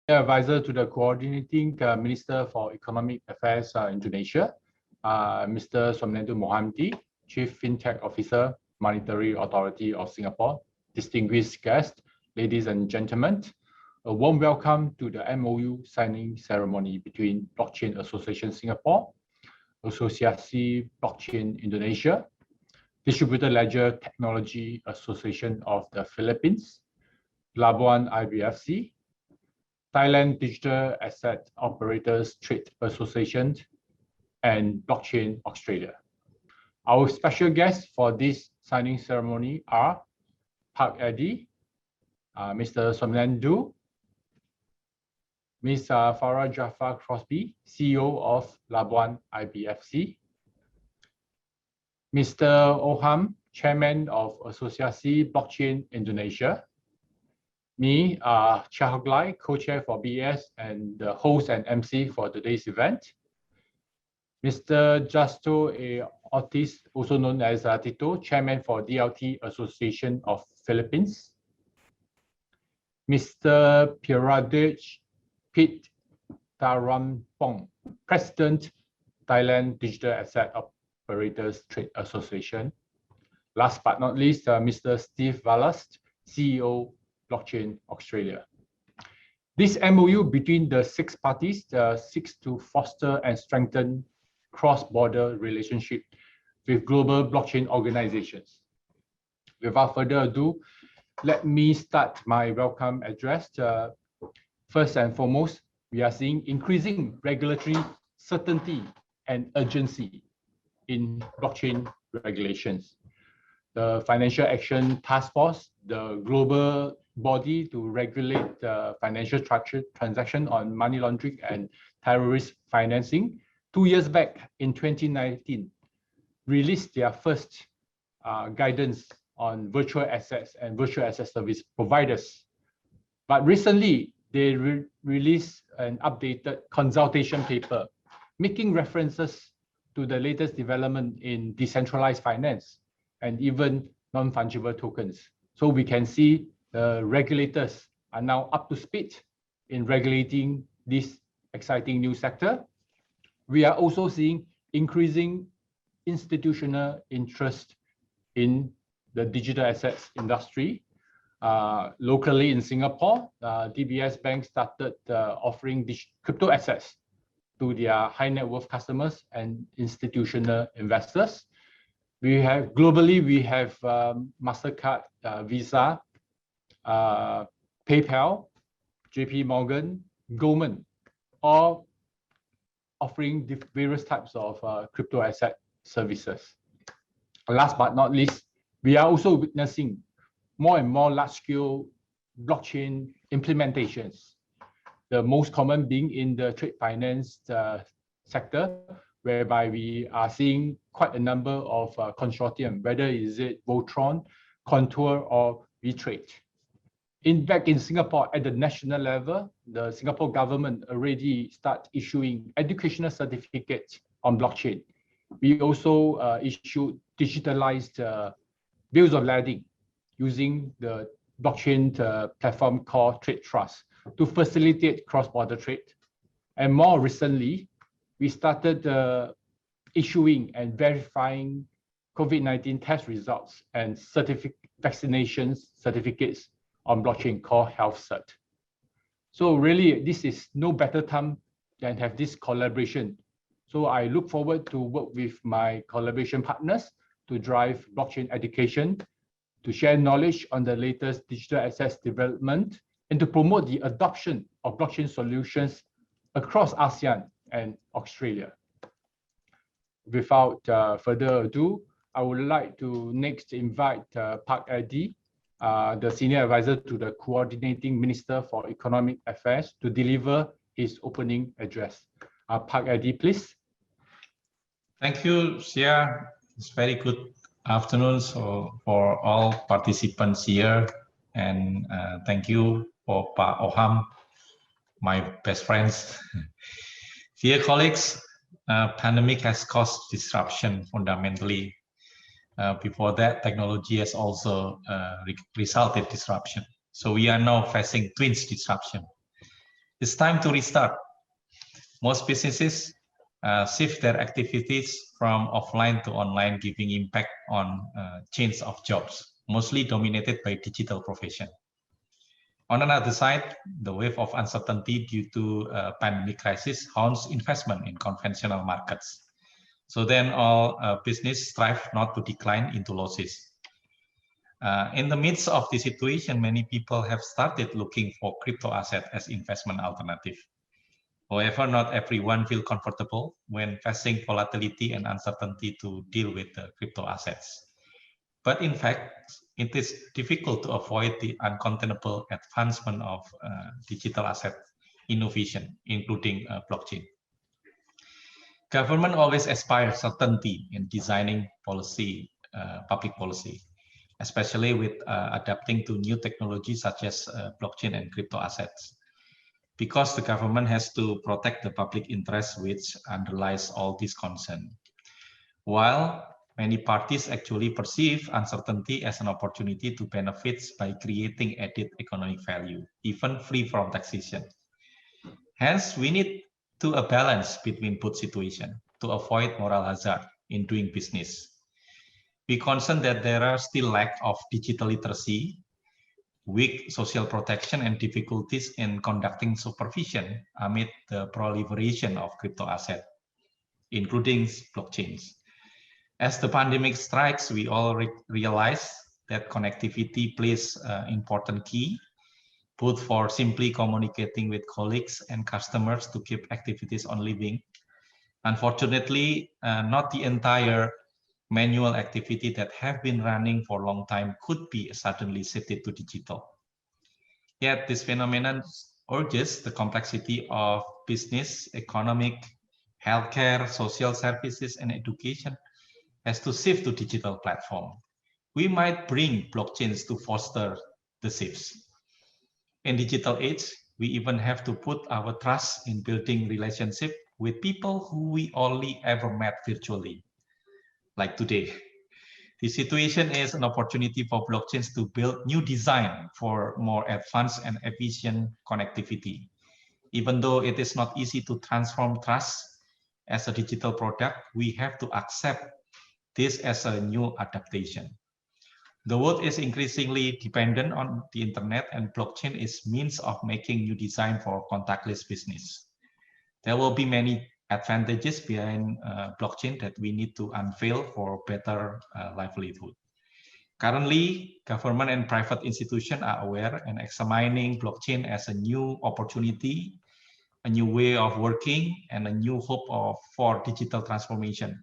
Advisor to the Coordinating Minister for Economic Affairs Indonesia, Mr. Somnendu Mohamdi, Chief FinTech Officer, Monetary Authority of Singapore, distinguished guests, ladies and gentlemen, a warm welcome to the MOU signing ceremony between Blockchain Association Singapore, Asosiasi Blockchain Indonesia, Distributed Ledger Technology Association of the Philippines, Labuan IBFC, Thailand Digital Asset Operators Trade Association, and Blockchain Australia. Our special guests for this signing ceremony are Peeradej, Mr. Somnendu, Ms. Farah Jaafar-Crossby, CEO of Labuan IBFC, Mr. Oham, Chairman of Asosiasi Blockchain Indonesia, me, Chia, co-chair for BES and the host and MC for today's event. Mr. Justo Ortiz, also known as Tito, Chairman for DLT Association of Philippines. Mr. Peeradej Tanruangporn, President, Thailand Digital Asset Operators Trade Association. Last but not least, Mr. Steve Vallas, CEO, Blockchain Australia. This MOU between the 6 parties seeks to foster and strengthen cross-border relationship with global blockchain organizations. Without further ado, let me start my welcome address. First and foremost, we are seeing increasing regulatory certainty and urgency in blockchain regulations. The Financial Action Task Force, the global body to regulate financial transaction on money laundering and terrorist financing, 2 years back in 2019, released their first guidance on virtual assets and virtual asset service providers. But recently, they released an updated consultation paper, making references to the latest development in decentralized finance and even non-fungible tokens. So we can see the regulators are now up to speed in regulating this exciting new sector. We are also seeing increasing institutional interest in the digital assets industry. Locally in Singapore, DBS Bank started offering crypto assets to their high net worth customers and institutional investors. We have globally, we have MasterCard, Visa, PayPal, JP Morgan, Goldman, all offering various types of crypto asset services. Last but not least, we are also witnessing more and more large-scale blockchain implementations. The most common being in the trade finance sector, whereby we are seeing quite a number of consortium, whether is it Voltron, Contour, or WeTrade. Back in Singapore, at the national level, the Singapore government already start issuing educational certificates on blockchain. We also issued digitalized bills of lading using the blockchain platform called Trade Trust to facilitate cross-border trade. And more recently, we started issuing and verifying COVID-19 test results and vaccination certificates on blockchain called HealthCert. So really, this is no better time than have this collaboration. So I look forward to work with my collaboration partners to drive blockchain education, to share knowledge on the latest digital assets development, and to promote the adoption of blockchain solutions across ASEAN and Australia. Without further ado, I would like to next invite Peeradej, the Senior Advisor to the Coordinating Minister for Economic Affairs, to deliver his opening address. Peeradej, please. Thank you, Chia. It's very good afternoon for all participants here. And thank you for Pak Oham, my best friends. Dear colleagues, pandemic has caused disruption fundamentally. Before that, technology has also resulted disruption. So we are now facing twins disruption. It's time to restart. Most businesses shift their activities from offline to online, giving impact on change of jobs, mostly dominated by digital profession. On another side, the wave of uncertainty due to pandemic crisis haunts investment in conventional markets. So then all business strive not to decline into losses. In the midst of the situation, many people have started looking for crypto asset as investment alternative. However, not everyone feel comfortable when facing volatility and uncertainty to deal with the crypto assets. But in fact, it is difficult to avoid the uncontainable advancement of digital asset innovation, including blockchain. Government always aspires certainty in designing policy, public policy, especially with adapting to new technologies such as blockchain and crypto assets. Because the government has to protect the public interest which underlies all this concern. While many parties actually perceive uncertainty as an opportunity to benefit by creating added economic value, even free from taxation. Hence, we need to a balance between both situations to avoid moral hazard in doing business. We concern that there are still lack of digital literacy, weak social protection, and difficulties in conducting supervision amid the proliferation of crypto assets, including blockchains. As the pandemic strikes, we all realize that connectivity plays an important key, both for simply communicating with colleagues and customers to keep activities on living. Unfortunately, not the entire manual activity that have been running for a long time could be suddenly shifted to digital. Yet this phenomenon urges the complexity of business, economic, healthcare, social services, and education has to shift to digital platform. We might bring blockchains to foster the shifts. In digital age, we even have to put our trust in building relationship with people who we only ever met virtually, like today. The situation is an opportunity for blockchains to build new design for more advanced and efficient connectivity. Even though it is not easy to transform trust as a digital product, we have to accept this as a new adaptation. The world is increasingly dependent on the internet, and blockchain is means of making new design for contactless business. There will be many advantages behind blockchain that we need to unveil for better livelihood. Currently, government and private institutions are aware and examining blockchain as a new opportunity, a new way of working, and a new hope for digital transformation.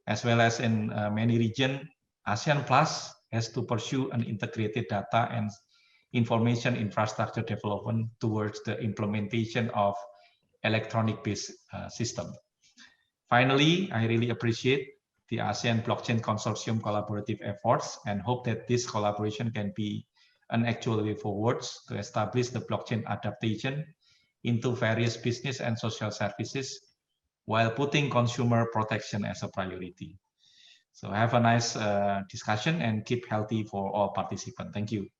As well as in many regions, ASEAN Plus has to pursue an integrated data and information infrastructure development towards the implementation of electronic-based system. Finally, I really appreciate the ASEAN Blockchain Consortium collaborative efforts and hope that this collaboration can be an actual way forward to establish the blockchain adaptation into various business and social services while putting consumer protection as a priority. So have a nice discussion and keep healthy for all participants. Thank you.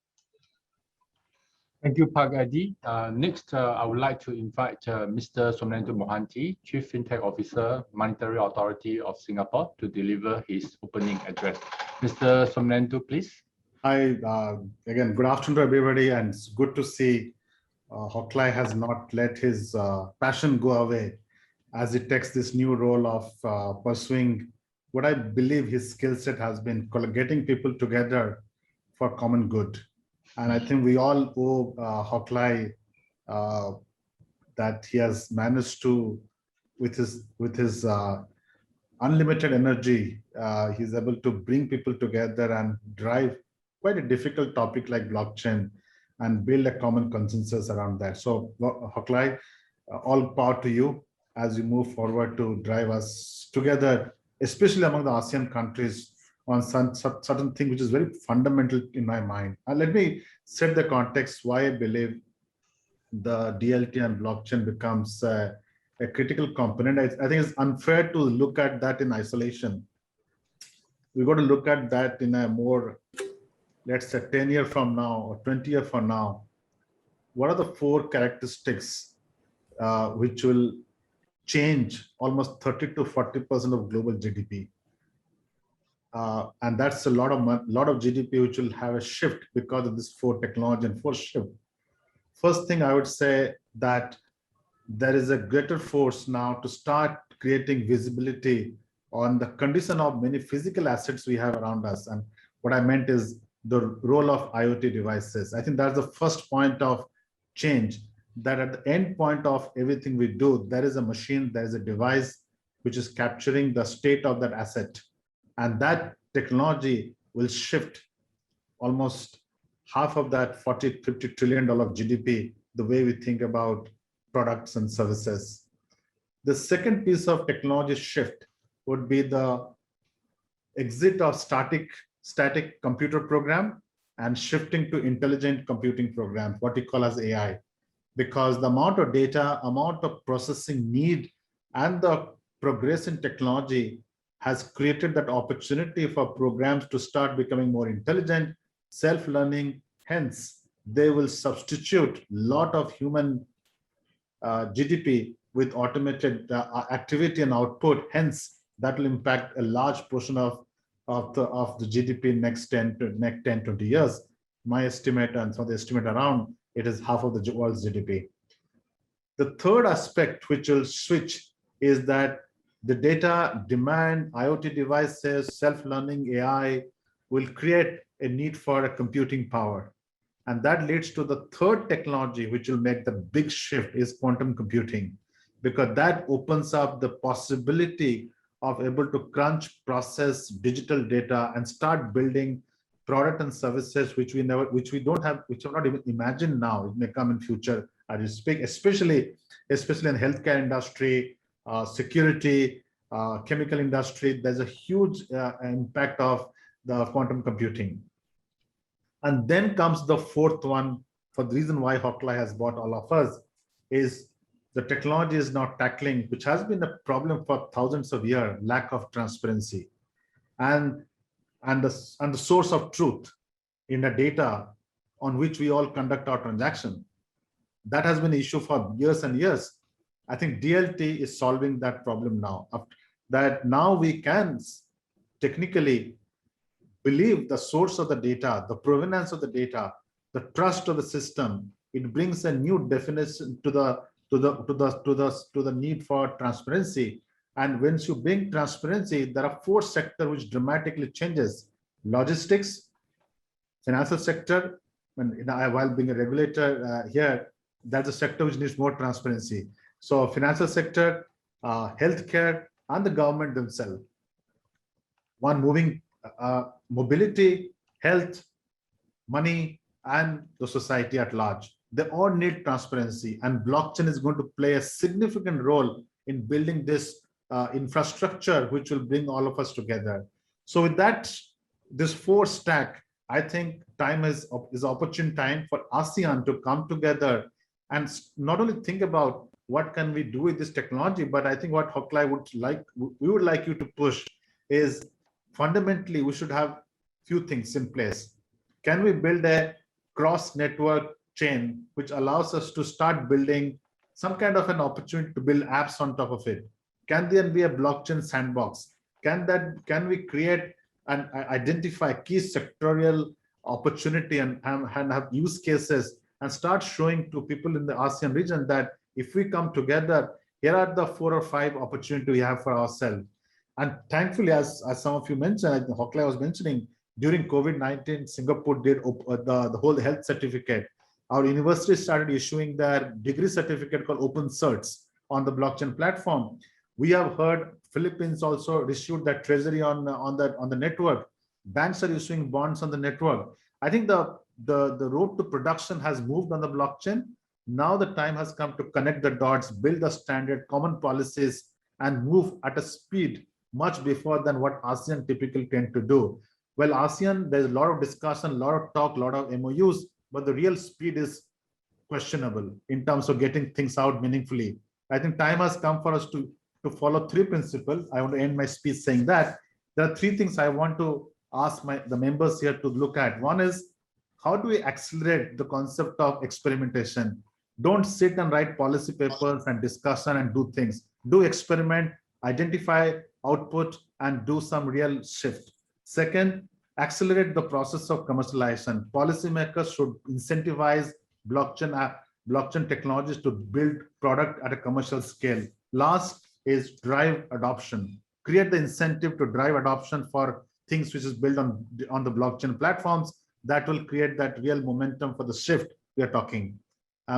Thank you, Pak Adi. Next, I would like to invite Mr. Somnendu Mohanty, Chief FinTech Officer, Monetary Authority of Singapore, to deliver his opening address. Mr. Somnendu, please. Hi, again, good afternoon to everybody, and it's good to see Hock has not let his passion go away as he takes this new role of pursuing what I believe his skill set has been, getting people together for common good. And I think we all owe Hock that he has managed to, with his unlimited energy, he's able to bring people together and drive quite a difficult topic like blockchain and build a common consensus around that. So Hock, all power to you as you move forward to drive us together, especially among the ASEAN countries, on certain thing which is very fundamental in my mind. And let me set the context why I believe the DLT and blockchain becomes a critical component. I think it's unfair to look at that in isolation. We've got to look at that in a more, let's say, 10 years from now or 20 years from now. What are the 4 characteristics which will change almost 30 to 40% of global GDP. And that's a lot of GDP which will have a shift because of this 4 technology and 4 shift. First thing I would say that there is a greater force now to start creating visibility on the condition of many physical assets we have around us. And what I meant is the role of IoT devices. I think that's the first point of change, that at the end point of everything we do, there is a machine, there is a device which is capturing the state of that asset. And that technology will shift almost half of that $40–50 trillion GDP, the way we think about products and services. The second piece of technology shift would be the exit of static computer program and shifting to intelligent computing programs, what we call as AI. Because the amount of data, amount of processing need, and the progress in technology has created that opportunity for programs to start becoming more intelligent, self-learning. Hence, they will substitute a lot of human GDP with automated activity and output. Hence, that will impact a large portion of the GDP next 10–20 years. My estimate, and so the estimate around, it is half of the world's GDP. The third aspect which will switch is that the data demand, IoT devices, self-learning AI will create a need for a computing power. And that leads to the third technology which will make the big shift, is quantum computing, because that opens up the possibility of able to crunch, process digital data and start building product and services which we don't have, which are not even imagined now. It may come in future as you speak, especially in healthcare industry, security, chemical industry. There's a huge impact of the quantum computing. And then comes the fourth one, for the reason why Hock has bought all of us, is the technology is now tackling, which has been a problem for thousands of years, lack of transparency. And the source of truth in the data on which we all conduct our transaction. That has been an issue for years and years. I think DLT is solving that problem now. That now we can technically believe the source of the data, the provenance of the data, the trust of the system. It brings a new definition to the need for transparency. And once you bring transparency, there are 4 sectors which dramatically changes: logistics, financial sector. While being a regulator here, that's a sector which needs more transparency. So financial sector, healthcare, and the government themselves. One moving mobility, health, money, and the society at large. They all need transparency, and blockchain is going to play a significant role in building this infrastructure which will bring all of us together. So with that, this 4 stack, I think time is opportune time for ASEAN to come together and not only think about what can we do with this technology, but I think what Hock we would like you to push is fundamentally we should have few things in place. Can we build a cross-network chain which allows us to start building some kind of an opportunity to build apps on top of it? Can there be a blockchain sandbox? Can we create and identify key sectorial opportunity and have use cases and start showing to people in the ASEAN region that if we come together, here are the 4 or 5 opportunities we have for ourselves. And thankfully, as some of you mentioned, I think Hock was mentioning, during COVID-19, Singapore did the whole health certificate. Our university started issuing their degree certificate called Open Certs on the blockchain platform. We have heard Philippines also issued that treasury on the network. Banks are issuing bonds on the network. I think the road to production has moved on the blockchain. Now the time has come to connect the dots, build the standard, common policies, and move at a speed much before than what ASEAN typically tend to do. Well, ASEAN, there's a lot of discussion, a lot of talk, a lot of MOUs, but the real speed is questionable in terms of getting things out meaningfully. I think time has come for us to follow 3 principles. I want to end my speech saying that there are 3 things I want to ask the members here to look at. One is, how do we accelerate the concept of experimentation? Don't sit and write policy papers and discussion and do things. Do experiment, identify output, and do some real shift. Second, accelerate the process of commercialization. Policymakers should incentivize blockchain technologies to build product at a commercial scale. Last is drive adoption. Create the incentive to drive adoption for things which is built on the blockchain platforms that will create that real momentum for the shift we are talking.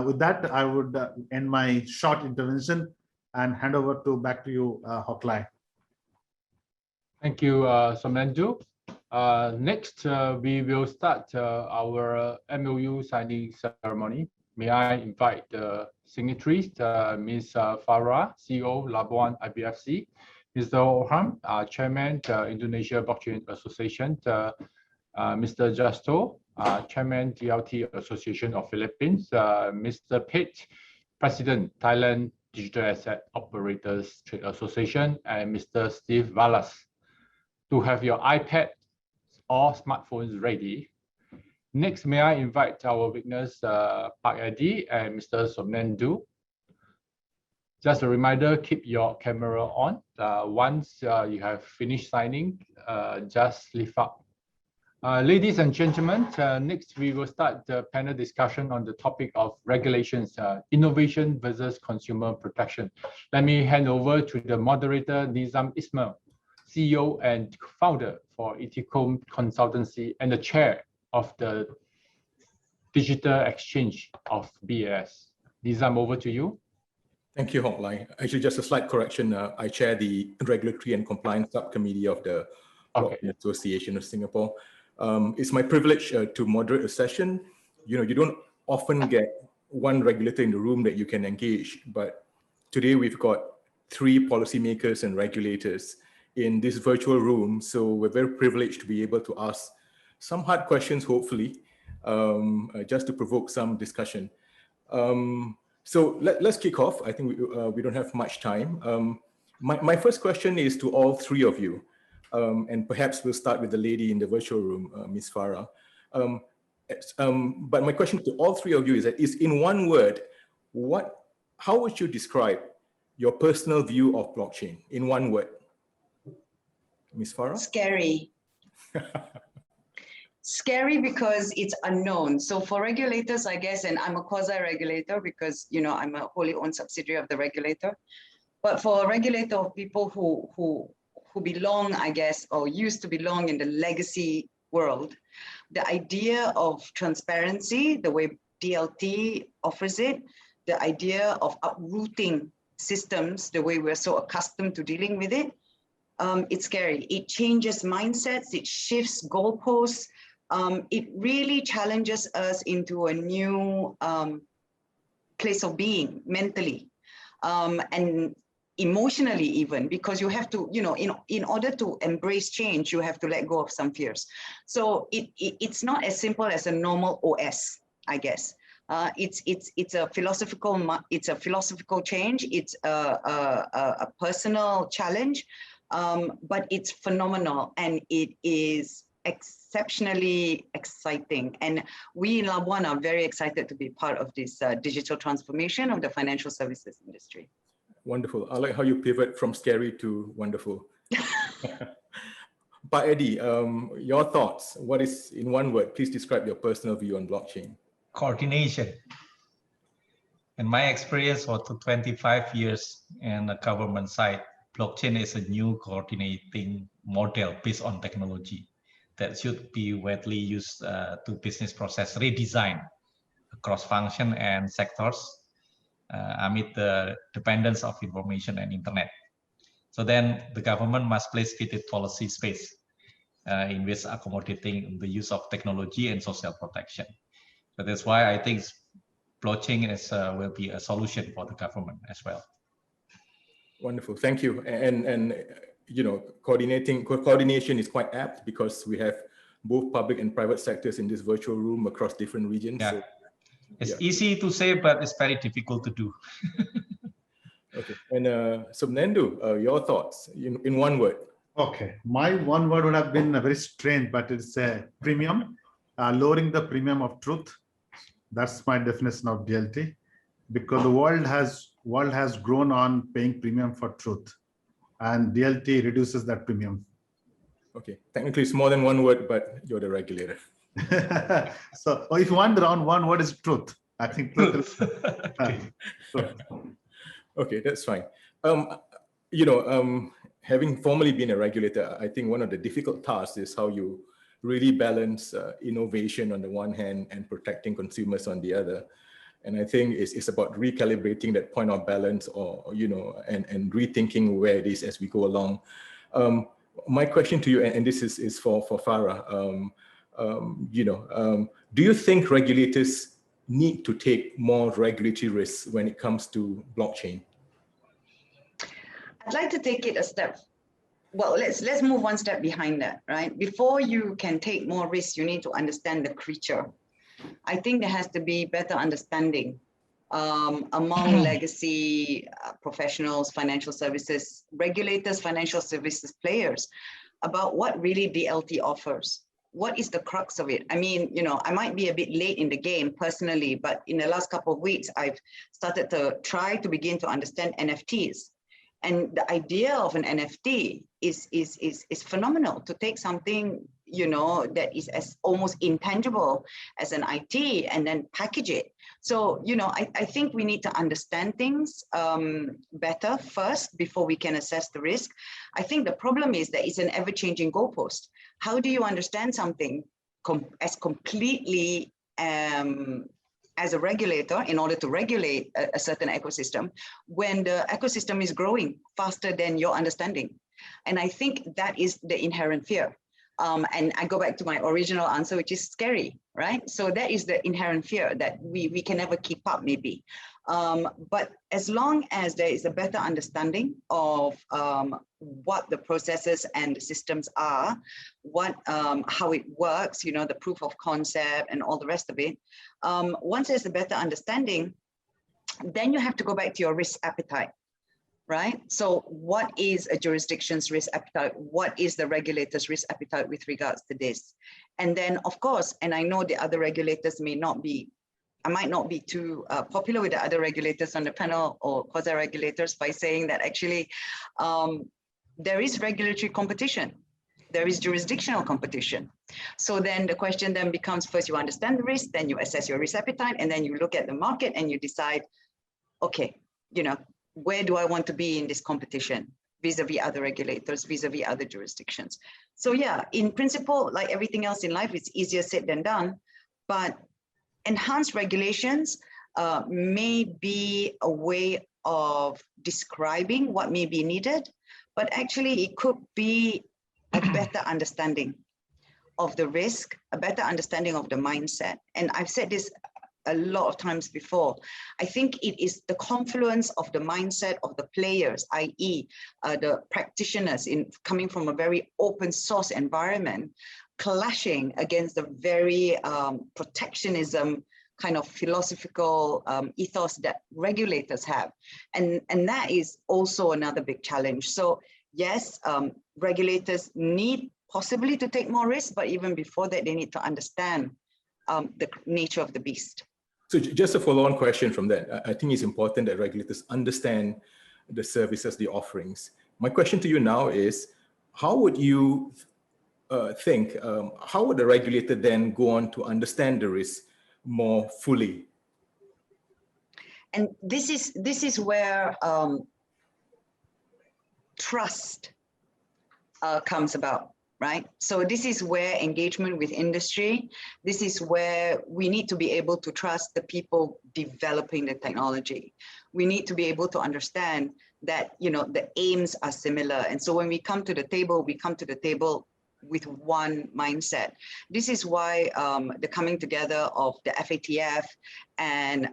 With that, I would end my short intervention and hand over back to you, Hock. Thank you, Somnendu. Next, we will start our MOU signing ceremony. May I invite the signatories, Ms. Farah, CEO, Labuan IBFC, Mr. Orham, Chairman, Indonesia Blockchain Association, Mr. Justo, Chairman, DLT Association of Philippines, Mr. Pitt, President, Thailand Digital Asset Operators Trade Association, and Mr. Steve Vallas. To have your iPad or smartphones ready. Next, may I invite our witness, Pak Eddie and Mr. Somnendu. Just a reminder, keep your camera on. Once you have finished signing, just lift up. Ladies and gentlemen, next we will start the panel discussion on the topic of regulations, innovation versus consumer protection. Let me hand over to the moderator, Nizam Ismail, CEO and founder for Eticom Consultancy and the chair of the Digital Exchange of BAS. Nizam, over to you. Thank you, Hock. Actually, just a slight correction. I chair the Regulatory and Compliance Subcommittee of the Blockchain Association of Singapore. It's my privilege to moderate a session. You don't often get one regulator in the room that you can engage, but today we've got 3 policymakers and regulators in this virtual room. So we're very privileged to be able to ask some hard questions, hopefully, just to provoke some discussion. So let's kick off. I think we don't have much time. My first question is to all 3 of you. And perhaps we'll start with the lady in the virtual room, Ms. Farah. But my question to all 3 of you is in one word, how would you describe your personal view of blockchain in one word? Ms. Farah? Scary. Scary because it's unknown. So for regulators, I guess, and I'm a quasi-regulator because, I'm a wholly owned subsidiary of the regulator. But for a regulator of people who belong, I guess, or used to belong in the legacy world, the idea of transparency, the way DLT offers it, the idea of uprooting systems, the way we're so accustomed to dealing with it, it's scary. It changes mindsets, it shifts goalposts. It really challenges us into a new place of being mentally and emotionally even, because you have to, in order to embrace change, you have to let go of some fears. So it's not as simple as a normal OS, I guess. It's a philosophical change. It's a personal challenge. But it's phenomenal and it is exceptionally exciting. And we in Labuan are very excited to be part of this digital transformation of the financial services industry. Wonderful. I like how you pivot from scary to wonderful. Pak Eddie, your thoughts. What is, in one word, please describe your personal view on blockchain. Coordination. In my experience for 25 years in the government side, blockchain is a new coordinating model based on technology that should be widely used to business process redesign across function and sectors amid the dependence of information and internet. So then the government must place fitted policy space in which accommodating the use of technology and social protection. So that's why I think blockchain will be a solution for the government as well. Wonderful, thank you. And coordination is quite apt because we have both public and private sectors in this virtual room across different regions. Yeah. So, it's easy to say, but it's very difficult to do. Okay, and Somnendu, your thoughts in one word. Okay, my one word would have been very strange, but it's a premium, lowering the premium of truth. That's my definition of DLT. because the world has grown on paying premium for truth, and DLT reduces that premium. Okay, technically it's more than one word, but you're the regulator. So if you want around one word is truth. I think truth. Okay, that's fine. Having formerly been a regulator, I think one of the difficult tasks is how you really balance innovation on the one hand and protecting consumers on the other. And I think it's about recalibrating that point of balance, or and rethinking where it is as we go along. My question to you, and this is for Farah, do you think regulators need to take more regulatory risks when it comes to blockchain? I'd like to take it a step. Well, let's move one step behind that, right? Before you can take more risks, you need to understand the creature. I think there has to be better understanding among legacy professionals, financial services, regulators, financial services players about what really DLT offers. What is the crux of it? I mean, I might be a bit late in the game personally, but in the last couple of weeks, I've started to try to begin to understand NFTs. And the idea of an NFT is phenomenal. To take something, that is as almost intangible as an IT and then package it. So, I think we need to understand things better first before we can assess the risk. I think the problem is that it's an ever-changing goalpost. How do you understand something as completely as a regulator in order to regulate a certain ecosystem when the ecosystem is growing faster than your understanding? And I think that is the inherent fear. And I go back to my original answer, which is scary, right? So that is the inherent fear that we can never keep up maybe. But as long as there is a better understanding of what the processes and the systems are, how it works, the proof of concept and all the rest of it, once there's a better understanding, then you have to go back to your risk appetite. Right? So what is a jurisdiction's risk appetite? What is the regulator's risk appetite with regards to this? And then, of course, and I know the other regulators I might not be too popular with the other regulators on the panel or quasi-regulators by saying that actually there is regulatory competition. There is jurisdictional competition. So then the question then becomes, first you understand the risk, then you assess your risk appetite, and then you look at the market and you decide, okay, where do I want to be in this competition vis-a-vis other regulators, vis-a-vis other jurisdictions? So yeah, in principle, like everything else in life, it's easier said than done, but enhanced regulations may be a way of describing what may be needed, but actually it could be a better understanding of the risk, a better understanding of the mindset. And I've said this a lot of times before. I think it is the confluence of the mindset of the players, i.e. The practitioners coming from a very open source environment, clashing against the very protectionism kind of philosophical ethos that regulators have. And that is also another big challenge. So yes, regulators need possibly to take more risks, but even before that, they need to understand the nature of the beast. So just a follow-on question from that. I think it's important that regulators understand the services, the offerings. My question to you now is, how would you think, how would the regulator then go on to understand the risk more fully? And this is where trust comes about. Right? So this is where engagement with industry, this is where we need to be able to trust the people developing the technology. We need to be able to understand that, the aims are similar. And so when we come to the table, we come to the table with one mindset. This is why the coming together of the FATF and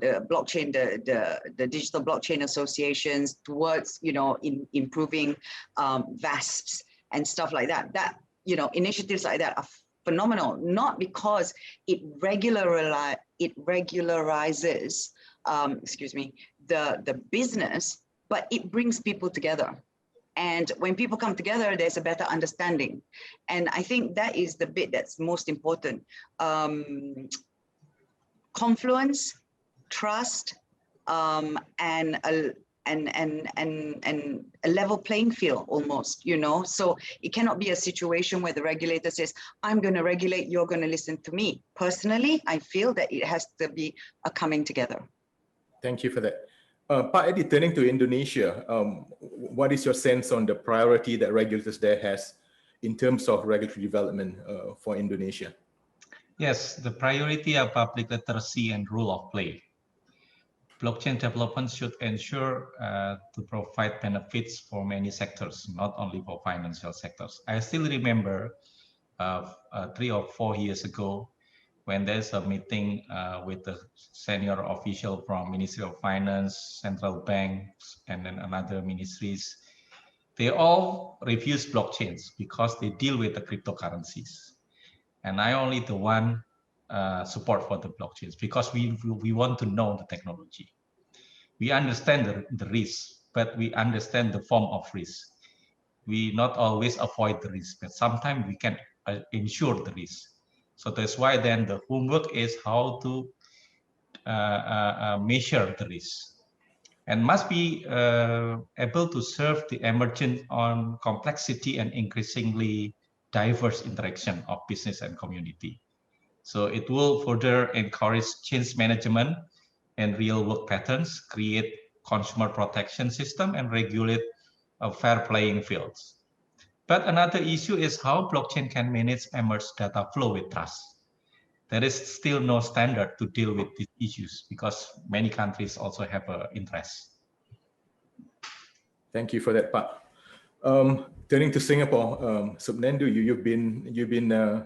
the blockchain, the digital blockchain associations towards, improving VASPs and stuff like that, initiatives like that are phenomenal, not because it regularizes, the business, but it brings people together. And when people come together, there's a better understanding. And I think that is the bit that's most important. Confluence, trust, and a level playing field almost, you know. So it cannot be a situation where the regulator says, I'm going to regulate, you're going to listen to me. Personally, I feel that it has to be a coming together. Thank you for that. Pak Eddie, turning to Indonesia, what is your sense on the priority that regulators there has in terms of regulatory development for Indonesia? Yes, the priority are public literacy and rule of play. Blockchain development should ensure to provide benefits for many sectors, not only for financial sectors. I still remember 3 or 4 years ago, when there's a meeting with the senior official from Ministry of Finance, Central Banks, and then another ministries, they all refuse blockchains because they deal with the cryptocurrencies. And I only the one support for the blockchains because we want to know the technology. We understand the risk, but we understand the form of risk. We not always avoid the risk, but sometimes we can ensure the risk. So that's why then the homework is how to measure the risk and must be able to serve the emergent on complexity and increasingly diverse interaction of business and community. So it will further encourage change management and real work patterns, create consumer protection system, and regulate fair playing fields. But another issue is how blockchain can manage emerged data flow with trust. There is still no standard to deal with these issues because many countries also have an interest. Thank you for that, Pak. Turning to Singapore, Subnendu, you've been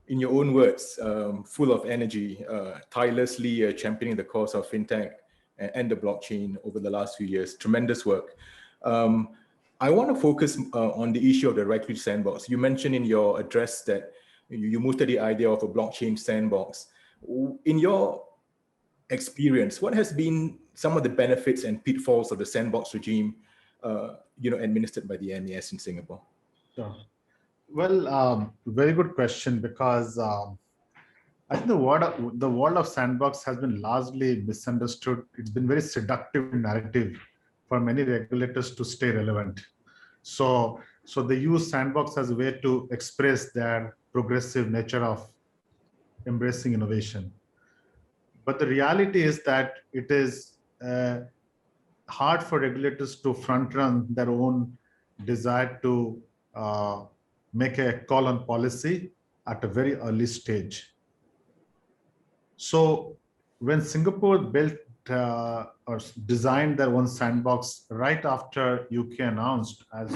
in your own words, full of energy, tirelessly championing the cause of fintech and the blockchain over the last few years. Tremendous work. I want to focus on the issue of the regulatory sandbox. You mentioned in your address that you moved to the idea of a blockchain sandbox. In your experience, what has been some of the benefits and pitfalls of the sandbox regime, administered by the MAS in Singapore? Sure. Well, very good question, because I think the world of sandbox has been largely misunderstood. It's been very seductive narrative for many regulators to stay relevant. So they use sandbox as a way to express their progressive nature of embracing innovation. But the reality is that it is hard for regulators to front run their own desire to make a call on policy at a very early stage. So when Singapore built or designed their own sandbox right after UK announced, as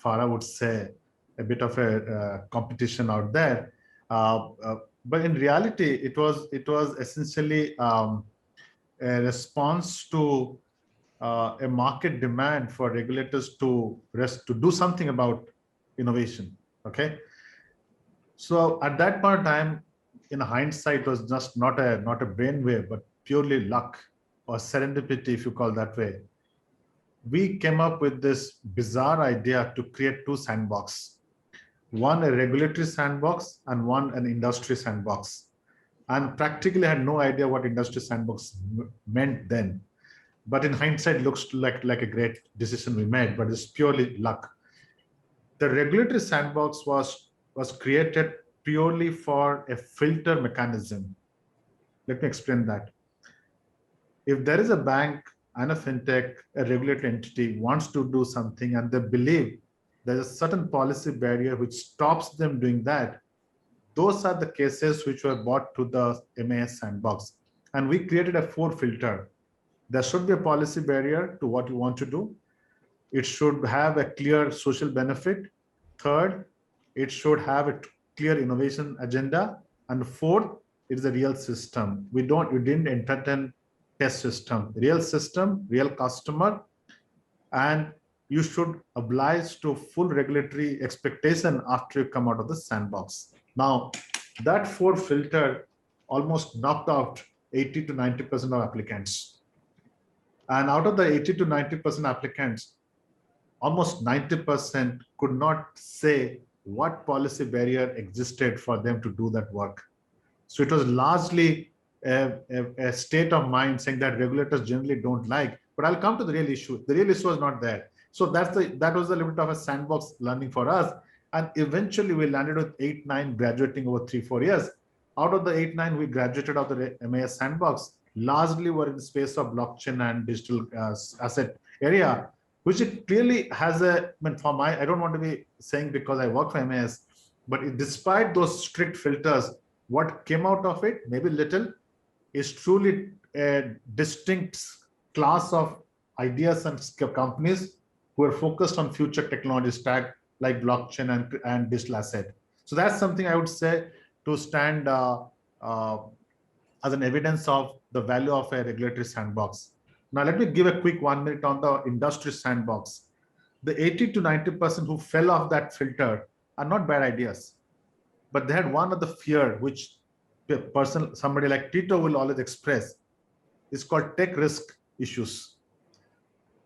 Farah would say, a bit of a competition out there, but in reality, it was essentially a response to a market demand for regulators to do something about innovation. Okay, so at that point in time, in hindsight, it was just not a brainwave, but purely luck or serendipity, if you call that way. We came up with this bizarre idea to create two sandboxes. One a regulatory sandbox and one an industry sandbox. And practically had no idea what industry sandbox meant then. But in hindsight, it looks like a great decision we made, but it's purely luck. The regulatory sandbox was created purely for a filter mechanism. Let me explain that. If there is a bank and a fintech, a regulatory entity wants to do something and they believe there's a certain policy barrier which stops them doing that, those are the cases which were brought to the MAS sandbox. And we created a 4 filter. There should be a policy barrier to what you want to do. It should have a clear social benefit. Third, it should have a clear innovation agenda. And fourth, it's a real system. We didn't entertain test system. Real system, real customer, and you should oblige to full regulatory expectation after you come out of the sandbox. Now, that 4 filter almost knocked out 80 to 90% of applicants. And out of the 80 to 90% applicants, almost 90% could not say what policy barrier existed for them to do that work. So it was largely a state of mind saying that regulators generally don't like. But I'll come to the real issue. The real issue was not there. So that was a little bit of a sandbox learning for us. And eventually we landed with 8, 9 graduating over 3, 4 years. Out of the 8, 9, we graduated out of the MAS Sandbox. Largely were in the space of blockchain and digital asset area, which it clearly has a, I don't want to be saying because I work for MAS, but despite those strict filters, what came out of it, maybe little, is truly a distinct class of ideas and companies who are focused on future technology stack like blockchain and digital asset. So that's something I would say to stand as an evidence of the value of a regulatory sandbox. Now, let me give a quick 1 minute on the industry sandbox. The 80 to 90% who fell off that filter are not bad ideas, but they had one of the fear, which somebody like Tito will always express, is called tech risk issues.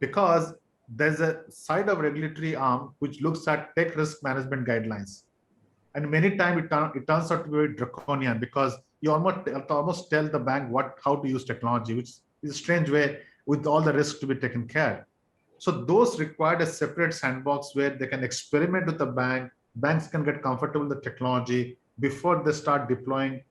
Because there's a side of regulatory arm which looks at tech risk management guidelines. And many times it turns out to be very draconian because you almost tell the bank how to use technology, which is a strange way with all the risk to be taken care. So those required a separate sandbox where they can experiment with the bank. Banks can get comfortable with the technology before they start deploying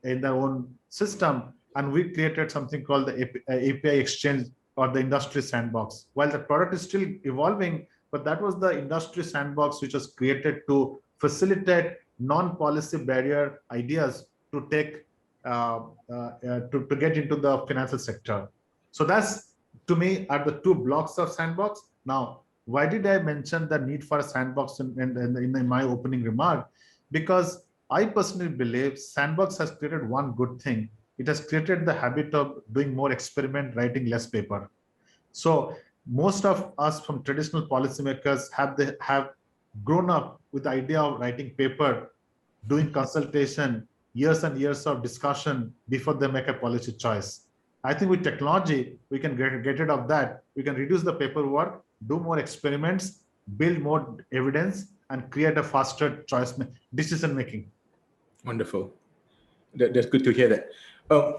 in their own system. And we created something called the API exchange or the industry sandbox. While the product is still evolving, but that was the industry sandbox which was created to facilitate non-policy barrier ideas to take to get into the financial sector. So that's, to me, are the 2 blocks of sandbox. Now, why did I mention the need for a sandbox in my opening remark? Because I personally believe sandbox has created one good thing. It has created the habit of doing more experiment, writing less paper. So most of us from traditional policymakers have grown up with the idea of writing paper, doing consultation, years and years of discussion before they make a policy choice. I think with technology, we can get rid of that. We can reduce the paperwork, do more experiments, build more evidence, and create a faster decision making. Wonderful. That's good to hear that.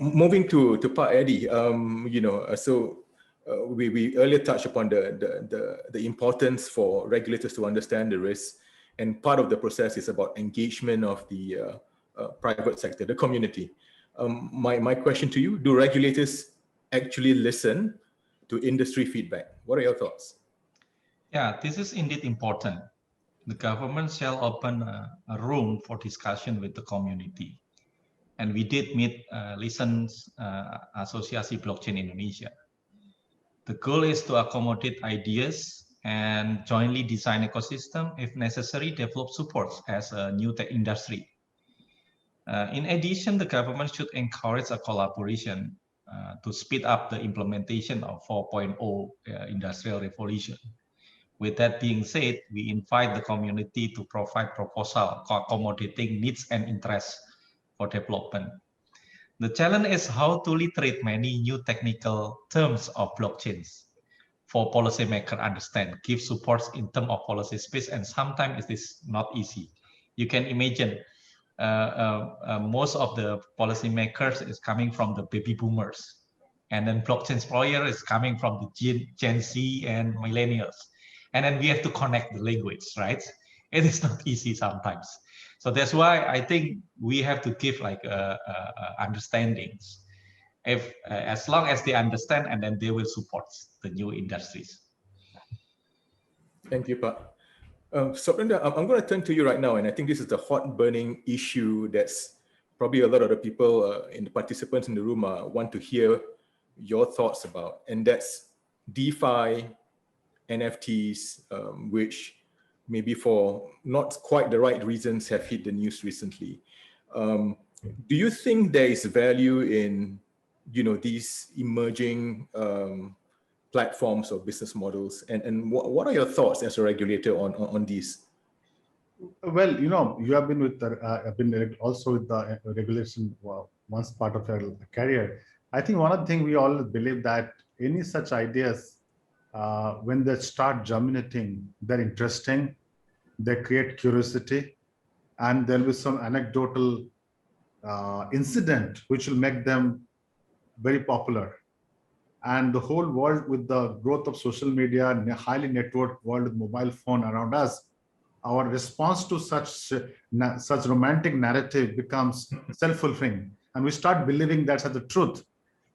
Moving to Pak Eddie, we earlier touched upon the importance for regulators to understand the risks, and part of the process is about engagement of the private sector, the community. My question to you: do regulators actually listen to industry feedback? What are your thoughts? Yeah, this is indeed important. The government shall open a room for discussion with the community. And we did meet License Asosiasi Blockchain Indonesia. The goal is to accommodate ideas and jointly design ecosystem, if necessary, develop supports as a new tech industry. In addition, the government should encourage a collaboration to speed up the implementation of 4.0 industrial revolution. With that being said, we invite the community to provide proposal accommodating needs and interests for development. The challenge is how to literate many new technical terms of blockchains for policymakers understand, give supports in terms of policy space, and sometimes it is not easy. You can imagine most of the policymakers is coming from the baby boomers, and then blockchain employer is coming from the Gen Z and millennials. And then we have to connect the language, right? It is not easy sometimes. So that's why I think we have to give like understandings. As long as they understand, and then they will support the new industries. Thank you, Pak. So Brenda, I'm going to turn to you right now, and I think this is the hot burning issue that's probably a lot of the people in the participants in the room want to hear your thoughts about, and that's DeFi, NFTs, which maybe for not quite the right reasons have hit the news recently. Do you think there is value in, these emerging platforms or business models, and what are your thoughts as a regulator on these? Well, you have been with also with the regulation once part of your career. I think one of the things we all believe that any such ideas, when they start germinating, they're interesting, they create curiosity, and there'll be some anecdotal incident which will make them very popular. And the whole world, with the growth of social media and a highly networked world with mobile phone around us, our response to such romantic narrative becomes self-fulfilling, and we start believing that's the truth.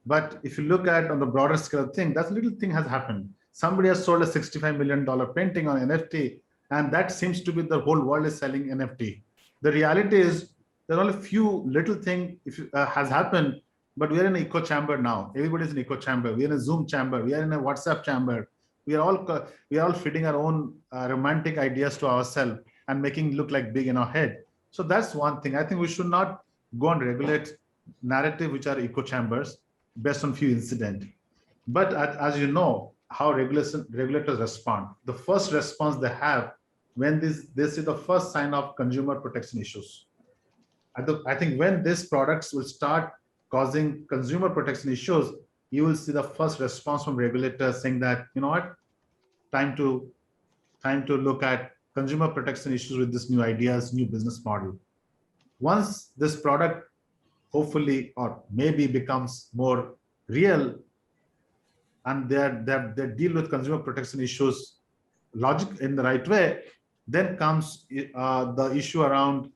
But if you look at on the broader scale of thing, that little thing has happened. Somebody has sold a $65 million painting on NFT, and that seems to be the whole world is selling NFT. The reality is there are only a few little thing has happened, but we are in an echo chamber now. Everybody's in echo chamber. We are in a Zoom chamber. We are in a WhatsApp chamber. We are all feeding our own romantic ideas to ourselves and making it look like big in our head. So that's one thing. I think we should not go and regulate narrative which are echo chambers based on few incidents. But as you know, how regulators respond. The first response they have when they see the first sign of consumer protection issues. I think when these products will start causing consumer protection issues, you will see the first response from regulators saying that, you know what, time to look at consumer protection issues with this new ideas, new business model. Once this product hopefully or maybe becomes more real and they deal with consumer protection issues logic in the right way, then comes the issue around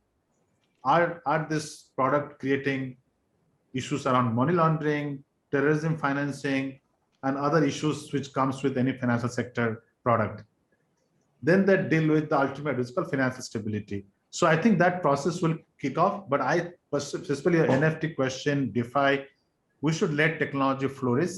are this product creating issues around money laundering, terrorism financing, and other issues which comes with any financial sector product. Then they deal with the ultimate risk of financial stability. So I think that process will kick off, but especially an NFT question, DeFi, we should let technology flourish,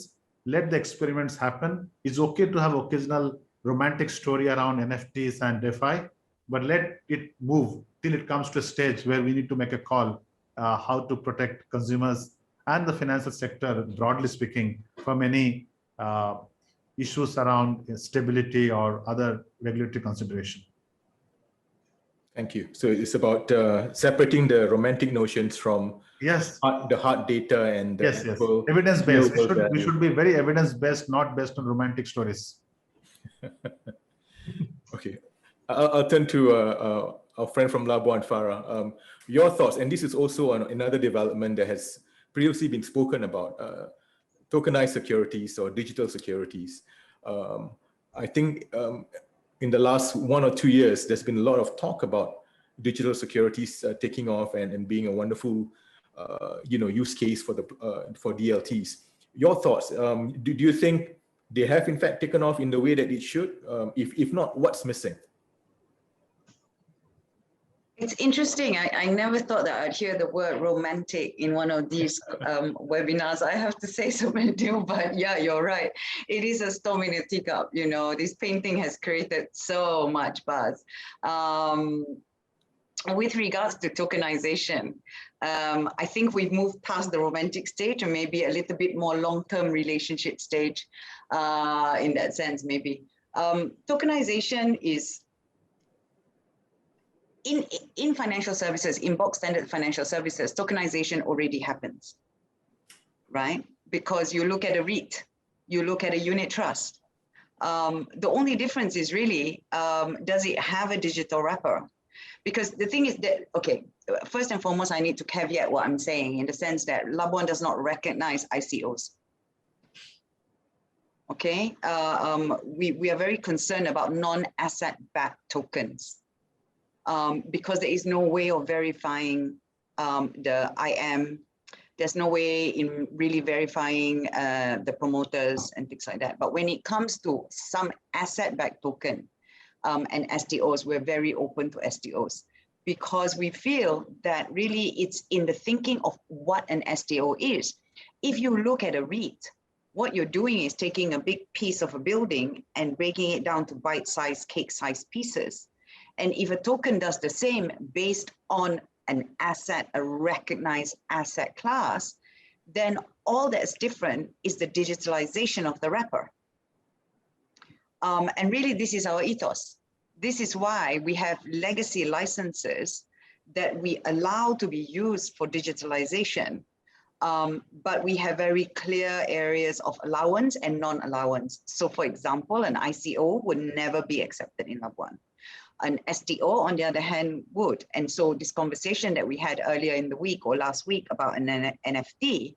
let the experiments happen. It's okay to have occasional romantic story around NFTs and DeFi, but let it move till it comes to a stage where we need to make a call how to protect consumers and the financial sector, broadly speaking, from any issues around stability or other regulatory consideration. Thank you. So it's about separating the romantic notions from the hard data and the evidence-based. We should be very evidence-based, not based on romantic stories. Okay, I'll turn to our friend from Labuan, Farah. Your thoughts, and this is also another development that has previously been spoken about, tokenized securities or digital securities. I think in the last 1 or 2 years, there's been a lot of talk about digital securities taking off and being a wonderful, use case for DLTs. Your thoughts? Do you think they have in fact taken off in the way that it should? If not, what's missing? It's interesting. I never thought that I'd hear the word romantic in one of these webinars. I have to say so many things, but yeah, you're right. It is a storm in a teacup. This painting has created so much buzz. With regards to tokenization, I think we've moved past the romantic stage and maybe a little bit more long-term relationship stage in that sense, maybe. Tokenization is in financial services, in box standard financial services, tokenization already happens, right? Because you look at a REIT, you look at a unit trust. The only difference is really, does it have a digital wrapper? Because the thing is that, okay, first and foremost, I need to caveat what I'm saying in the sense that Labuan does not recognize ICOs. Okay, we are very concerned about non-asset-backed tokens. Because there is no way of verifying the IM. There's no way in really verifying the promoters and things like that. But when it comes to some asset-backed token and STOs, we're very open to STOs because we feel that really it's in the thinking of what an STO is. If you look at a REIT, what you're doing is taking a big piece of a building and breaking it down to bite-sized, cake-sized pieces. And if a token does the same based on an asset, a recognized asset class, then all that's different is the digitalization of the wrapper. And really, this is our ethos. This is why we have legacy licenses that we allow to be used for digitalization. But we have very clear areas of allowance and non-allowance. So for example, an ICO would never be accepted in Labuan. An STO, on the other hand, would. And so this conversation that we had earlier in the week or last week about an NFT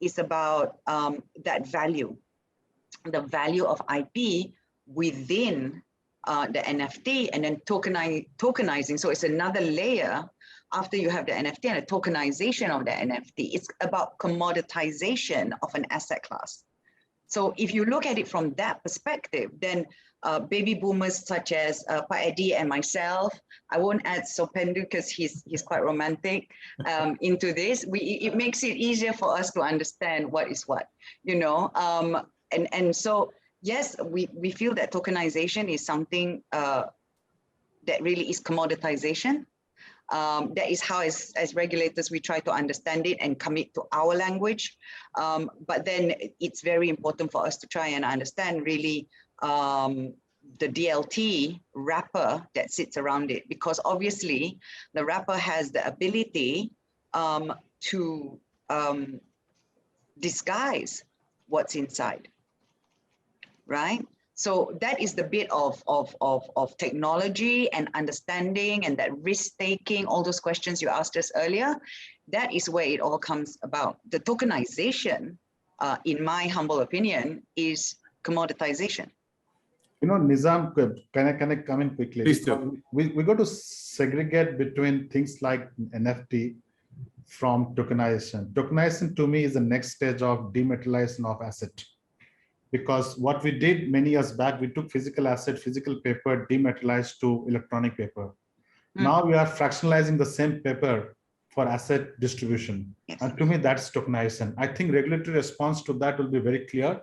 is about that value, the value of IP within the NFT, and then tokenizing. So it's another layer after you have the NFT and the tokenization of the NFT. It's about commoditization of an asset class. So if you look at it from that perspective, then baby boomers such as Pak Eddie and myself, I won't add Sopendu because he's quite romantic into this. It makes it easier for us to understand what is what, you know. And so yes, we feel that tokenization is something that really is commoditization. That is how, as regulators, we try to understand it and commit to our language. But then it's very important for us to try and understand really the DLT wrapper that sits around it, because obviously the wrapper has the ability to disguise what's inside, right? So that is the bit of technology and understanding and that risk-taking, all those questions you asked us earlier. That is where it all comes about. The tokenization, in my humble opinion, is commoditization. You know, Nizam, can I come in quickly? Please do. We got to segregate between things like NFT from tokenization. Tokenization to me is the next stage of dematerialization of asset. Because what we did many years back, we took physical asset, physical paper, dematerialized to electronic paper. Now we are fractionalizing the same paper for asset distribution. Yes. And to me, that's tokenization. I think regulatory response to that will be very clear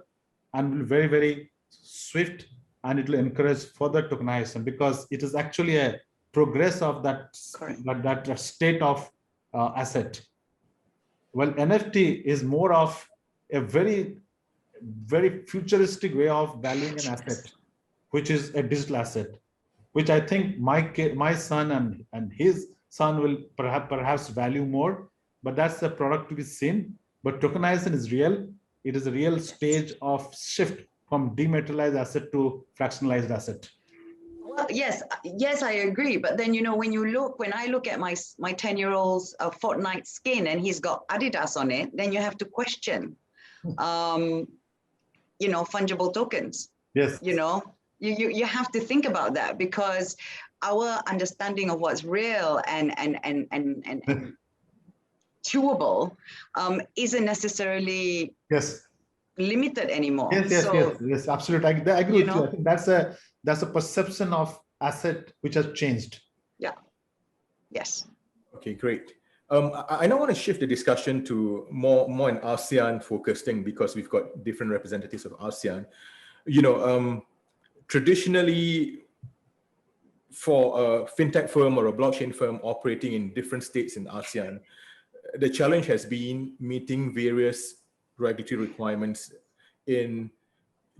and will be very, very swift, and it will encourage further tokenization because it is actually a progress of that state of asset. Well, NFT is more of a very futuristic way of valuing an asset, which is a digital asset, which I think my son and his son will perhaps value more, but that's the product to be seen. But tokenization is real. It is a real stage of shift from dematerialized asset to fractionalized asset. Well, yes, I agree. But then, you know, when I look at my 10-year-old's Fortnite skin and he's got Adidas on it, then you have to question, you know, fungible tokens. Yes. You know, you have to think about that because our understanding of what's real and chewable isn't necessarily limited anymore. Yes, absolutely. I agree with you. I think that's a perception of asset which has changed. Yeah. Yes. Okay, great. I now want to shift the discussion to more an ASEAN focused thing because we've got different representatives of ASEAN. You know, traditionally for a fintech firm or a blockchain firm operating in different states in ASEAN, the challenge has been meeting various regulatory requirements in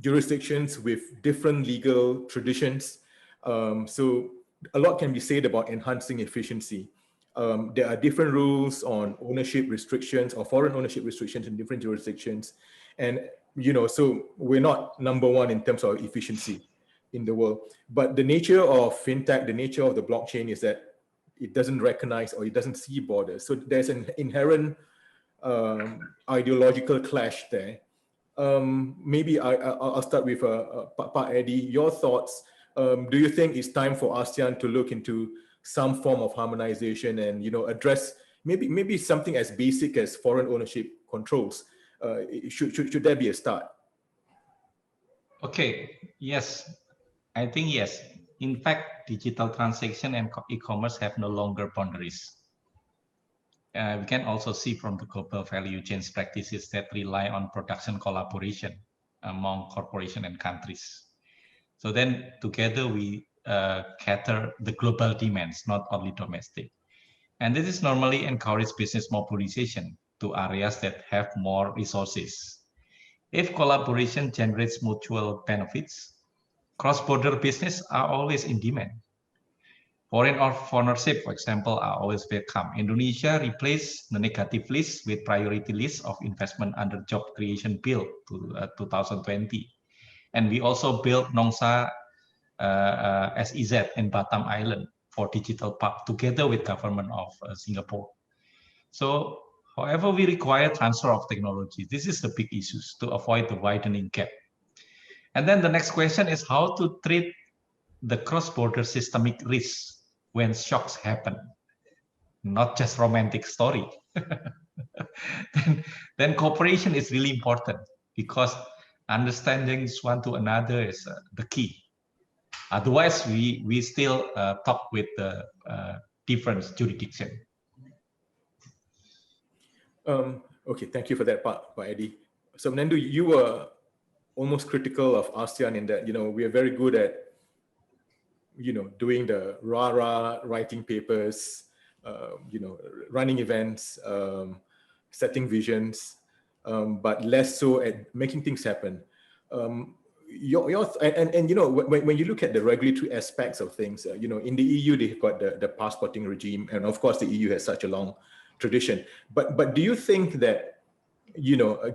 jurisdictions with different legal traditions. So a lot can be said about enhancing efficiency. There are different rules on ownership restrictions or foreign ownership restrictions in different jurisdictions. And, you know, so we're not number one in terms of efficiency in the world. But the nature of fintech, the nature of the blockchain is that it doesn't recognize or it doesn't see borders. So there's an inherent ideological clash there. Maybe I'll start with Pak Eddie, your thoughts. Do you think it's time for ASEAN to look into some form of harmonization and, you know, address maybe something as basic as foreign ownership controls? Should there be a start? Okay, yes, I think yes. In fact, digital transaction and e-commerce have no longer boundaries. We can also see from the global value chains practices that rely on production collaboration among corporations and countries. So then together we cater the global demands, not only domestic. And this is normally encourage business mobilization to areas that have more resources. If collaboration generates mutual benefits, cross-border business are always in demand. Foreign ownership, for example, are always welcome. Indonesia replaced the negative list with priority list of investment under Job Creation Bill to 2020. And we also built Nongsa SEZ in Batam Island for digital park together with government of Singapore. So however, we require transfer of technology. This is the big issues to avoid the widening gap. And then the next question is how to treat the cross-border systemic risks when shocks happen, not just romantic story. then cooperation is really important because understanding one to another is the key. Otherwise, we still talk with the different jurisdiction. Okay, thank you for that part, Pak Eddie. So Menandu, you were almost critical of ASEAN in that, we are very good at, doing the rah-rah, writing papers, running events, setting visions, but less so at making things happen. When you look at the regulatory aspects of things, in the EU, they've got the passporting regime, and of course the EU has such a long tradition. But do you think that,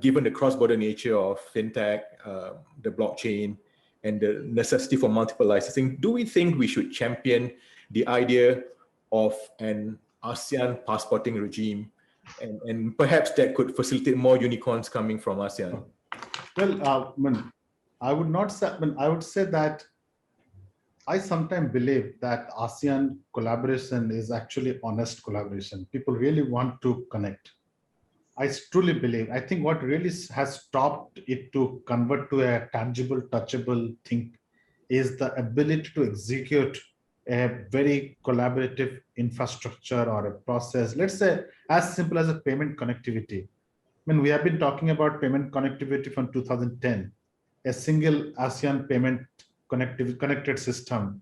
given the cross-border nature of fintech, the blockchain, and the necessity for multiple licensing, do we think we should champion the idea of an ASEAN passporting regime, and perhaps that could facilitate more unicorns coming from ASEAN? Well, I would not say. I would say that I sometimes believe that ASEAN collaboration is actually honest collaboration. People really want to connect. I truly believe. I think what really has stopped it to convert to a tangible, touchable thing is the ability to execute a very collaborative infrastructure or a process. Let's say as simple as a payment connectivity. We have been talking about payment connectivity from 2010, a single ASEAN payment connected system.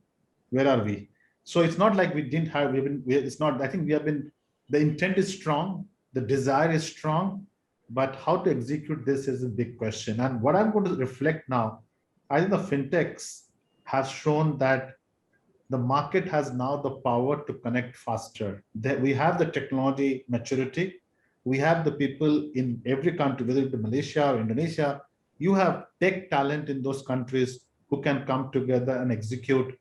Where are we? So it's not like we didn't have. It's not. I think we have been. The intent is strong. The desire is strong, but how to execute this is a big question. And what I'm going to reflect now, I think the fintechs have shown that the market has now the power to connect faster. That we have the technology maturity. We have the people in every country, whether it's Malaysia or Indonesia. You have tech talent in those countries who can come together and execute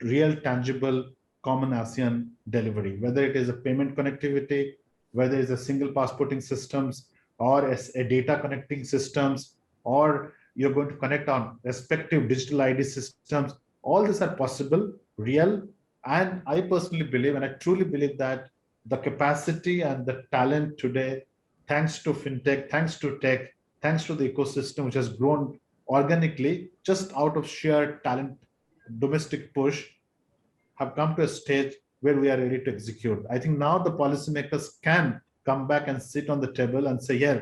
real, tangible, common ASEAN delivery, whether it is a payment connectivity, whether it's a single passporting systems, or a data connecting systems, or you're going to connect on respective digital ID systems. All these are possible, real, and I personally believe, and I truly believe that the capacity and the talent today, thanks to fintech, thanks to tech, thanks to the ecosystem, which has grown organically, just out of sheer talent, domestic push, have come to a stage where we are ready to execute. I think now the policymakers can come back and sit on the table and say, yeah,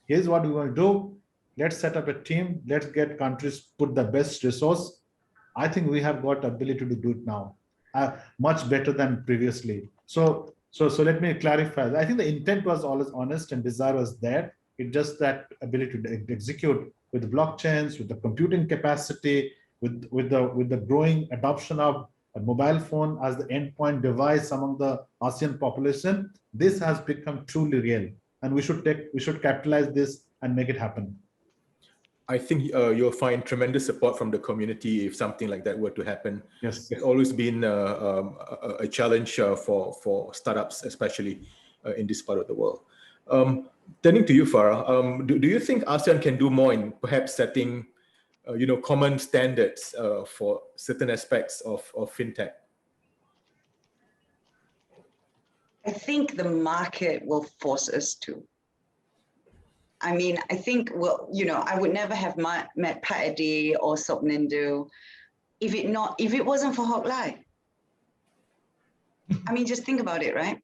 here's what we want to do. Let's set up a team. Let's get countries put the best resource. I think we have got ability to do it now, much better than previously. So let me clarify. I think the intent was always honest and desire was there. It's just that ability to execute with the blockchains, with the computing capacity, with the growing adoption of a mobile phone as the endpoint device among the ASEAN population. This has become truly real, and we should capitalize this and make it happen. I think you'll find tremendous support from the community if something like that were to happen. Yes, it's always been a challenge for startups, especially in this part of the world. Turning to you, Farah, do you think ASEAN can do more in perhaps setting, common standards for certain aspects of fintech? I think the market will force us to. I mean, I think, well, I would never have met Peeradej or Sopnendu if it wasn't for Hock. I mean, just think about it, right?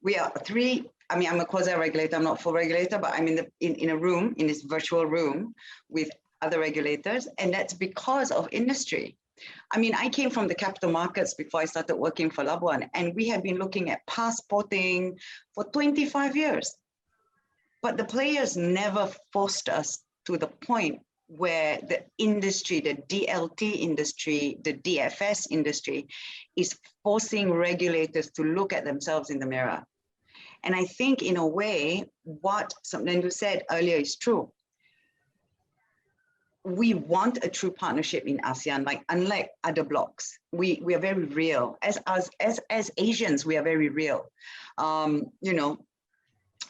We are three. I mean, I'm a quasi-regulator. I'm not a full regulator, but I'm in a room, in this virtual room with other regulators, and that's because of industry. I mean, I came from the capital markets before I started working for Labuan, and we had been looking at passporting for 25 years. But the players never forced us to the point where the industry, the DLT industry, the DFS industry is forcing regulators to look at themselves in the mirror. And I think in a way, what Sopnendu said earlier is true. we want a true partnership in ASEAN, like unlike other blocs. We are very real. As Asians, we are very real, you know,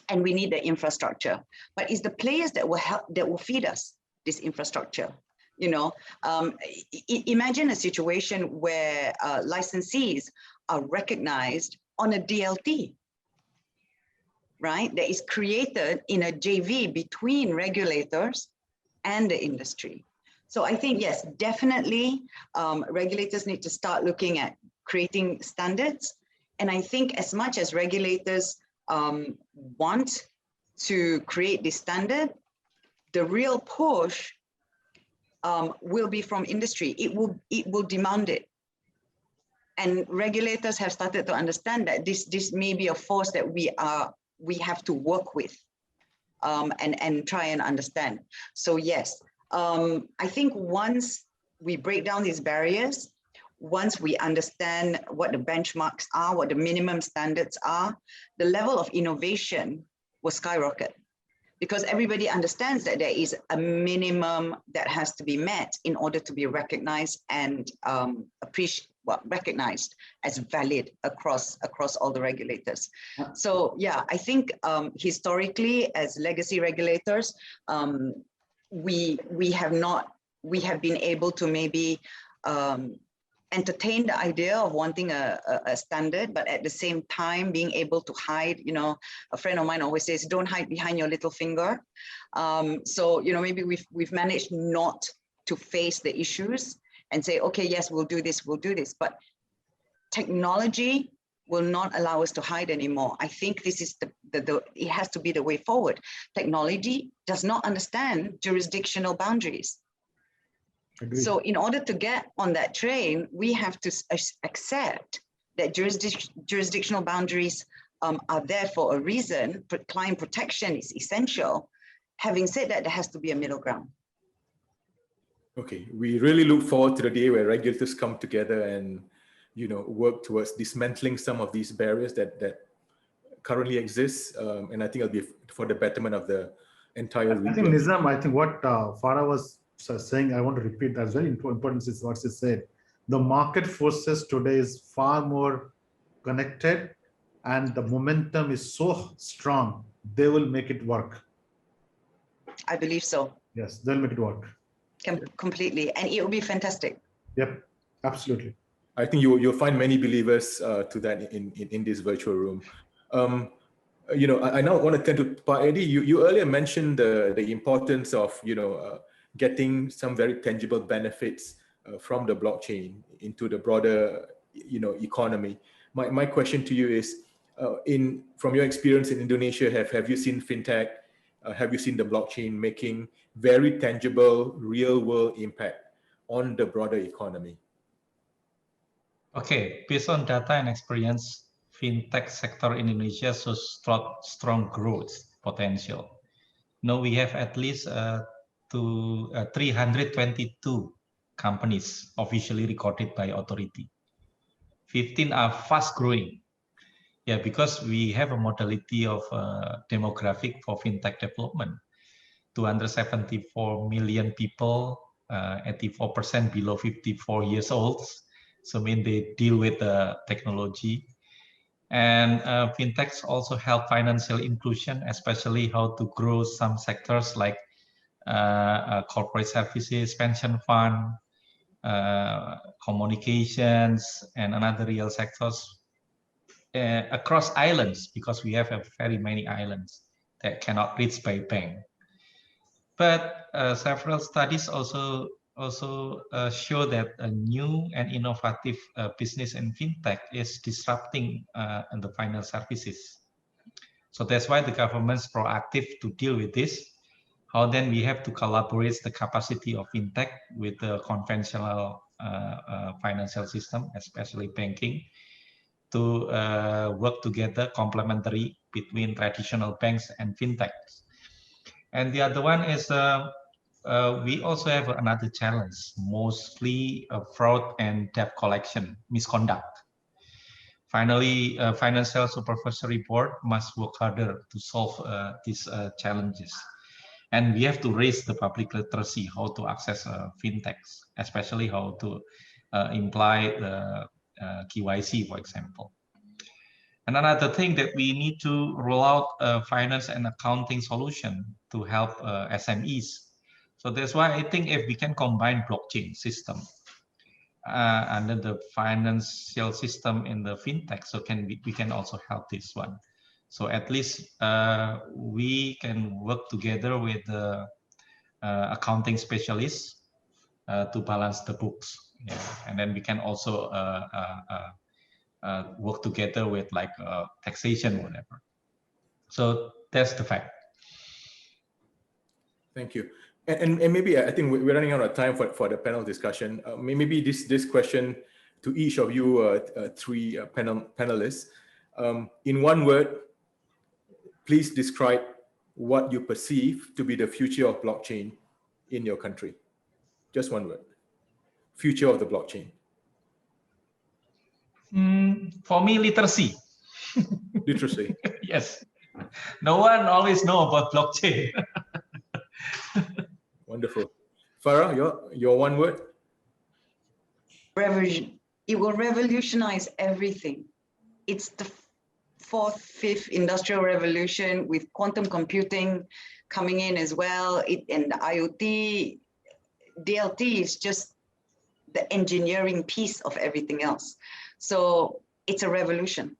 and we need the infrastructure. But it's the players that will help, that will feed us this infrastructure. You know, imagine a situation where licensees are recognized on a DLT, right? That is created in a JV between regulators and the industry. So I think, yes, definitely regulators need to start looking at creating standards. And I think as much as regulators want to create this standard, the real push will be from industry. It will demand it. And regulators have started to understand that this may be a force that we have to work with and try and understand. So yes, I think once we break down these barriers, once we understand what the benchmarks are, what the minimum standards are, the level of innovation will skyrocket. Because everybody understands that there is a minimum that has to be met in order to be recognized and recognized as valid across all the regulators. So yeah, I think historically as legacy regulators, we have been able to maybe entertain the idea of wanting a standard, but at the same time being able to hide, you know, a friend of mine always says, don't hide behind your little finger. So, you know, maybe we've managed not to face the issues and say, okay, yes, we'll do this, but technology will not allow us to hide anymore. I think this is it has to be the way forward. Technology does not understand jurisdictional boundaries. Agreed. So in order to get on that train, we have to accept that jurisdictional boundaries are there for a reason. Client protection is essential. Having said that, there has to be a middle ground. Okay, we really look forward to the day where regulators come together and, you know, work towards dismantling some of these barriers that currently exist. And I think it'll be for the betterment of the entire region. I think Nizam, I think what Farah was saying, I want to repeat, that's very important, is what she said. The market forces today is far more connected and the momentum is so strong, they will make it work. I believe so. Yes, they'll make it work. Completely, and it will be fantastic. Yep, absolutely. I think you'll find many believers to that in this virtual room. You know, I now want to turn to Pak Eddie. You earlier mentioned the importance of, you know, getting some very tangible benefits from the blockchain into the broader, you know, economy. My question to you is, from your experience in Indonesia, have you seen fintech? Have you seen the blockchain making very tangible, real-world impact on the broader economy? Okay, based on data and experience, fintech sector in Indonesia shows strong growth potential. Now we have at least 322 companies officially recorded by authority. 15 are fast growing. Yeah, because we have a modality of demographic for fintech development. 274 million people, 84% below 54 years old. So I mean they deal with the technology. And fintechs also help financial inclusion, especially how to grow some sectors like corporate services, pension fund, communications, and another real sectors across islands, because we have very many islands that cannot reach by bank. But several studies also show that a new and innovative business in fintech is disrupting the financial services. So that's why the government's proactive to deal with this. How then we have to collaborate the capacity of fintech with the conventional financial system, especially banking, to work together complementary between traditional banks and fintechs. And the other one is we also have another challenge, mostly fraud and debt collection misconduct. Finally, Financial Supervisory Board must work harder to solve these challenges. And we have to raise the public literacy, how to access fintechs, especially how to imply the KYC, for example. And another thing that we need to roll out a finance and accounting solution to help SMEs. So that's why I think if we can combine blockchain system under the financial system in the fintech, so we can also help this one. So at least we can work together with the accounting specialists to balance the books. Yeah. And then we can also work together with like taxation, whatever. So that's the fact. Thank you. And maybe I think we're running out of time for the panel discussion. Maybe this question to each of you three panelists. In one word, please describe what you perceive to be the future of blockchain in your country. Just one word. Future of the blockchain. For me, literacy. Literacy. Yes. No one always know about blockchain. Wonderful. Farah, your one word? Revolution. It will revolutionize everything. It's the fourth, fifth industrial revolution with quantum computing coming in as well. And the IoT, DLT is just the engineering piece of everything else. So it's a revolution.